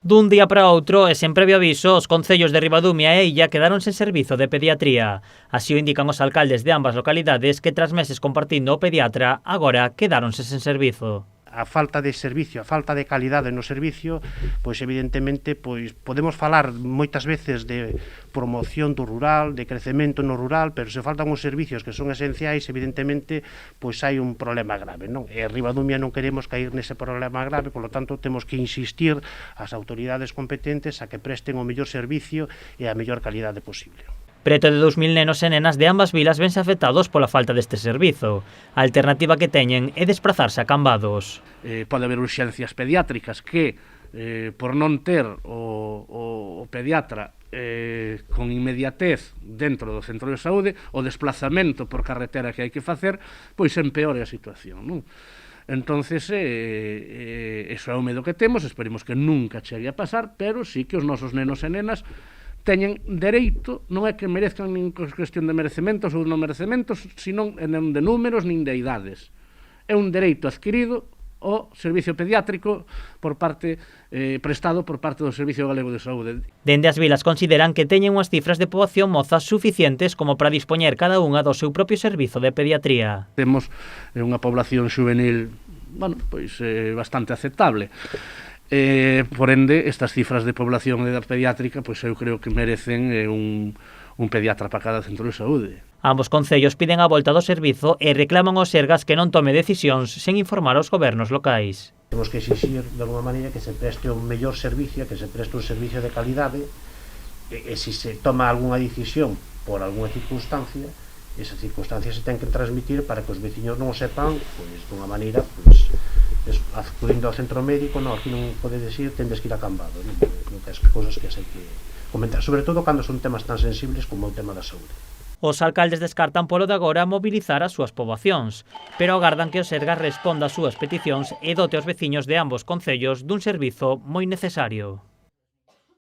Dun día para outro e sen previo aviso, os concellos de Ribadumia e Illa quedaron sen servizo de pediatría. Así o indican os alcaldes de ambas localidades que tras meses compartindo o pediatra, agora quedáronse sen servizo. A falta de servicio, a falta de calidade no servicio, pois evidentemente pois podemos falar moitas veces de promoción do rural, de crecemento no rural, pero se faltan os servicios que son esenciais, evidentemente pois hai un problema grave, non? E Ribadumia non queremos caer nese problema grave, polo tanto temos que insistir ás autoridades competentes a que presten o mellor servicio e a mellor calidade posible. Preto de 2000 nenos e nenas de ambas vilas vense afectados pola falta deste servizo. A alternativa que teñen é desplazarse a Cambados. Pode haber urxencias pediátricas que, por non ter o pediatra con inmediatez dentro do centro de saúde, o desplazamento por carretera que hai que facer, pois empeore a situación, non? Entonces, iso é o medo que temos, esperemos que nunca chegue a pasar, pero sí que os nosos nenos e nenas teñen dereito, non é que merezcan nin cuestión de merecementos ou non merecementos, senón non de números nin de idades. É un dereito adquirido o servicio pediátrico por parte prestado por parte do Servicio Galego de Saúde. Dende as vilas consideran que teñen unhas cifras de poboación mozas suficientes como para dispoñer cada unha do seu propio servizo de pediatría. Temos unha población juvenil, bueno, pois bastante aceptable. Por ende, estas cifras de población de edad pediátrica, pois eu creo que merecen un pediatra para cada centro de saúde. Ambos concellos piden a volta do servizo e reclaman aos Sergas que non tome decisións sen informar aos gobernos locais. Temos que exixir, de alguma maneira, que se preste un mellor servicio, que se preste un servicio de calidade, e se se toma algunha decisión por algunha circunstancia, esa circunstancia se ten que transmitir para que os veciños non o sepan, pois, dunha maneira, pois, acudindo ao centro médico, non, aquí non podes ir, tendes que ir a Cambados, non? As cousas que hai que comentar, sobre todo cando son temas tan sensibles como o tema da saúde. Os alcaldes descartan polo de agora mobilizar as súas poboacións, pero agardan que o Sergas responda ás súas peticións e dote aos veciños de ambos concellos dun servizo moi necesario.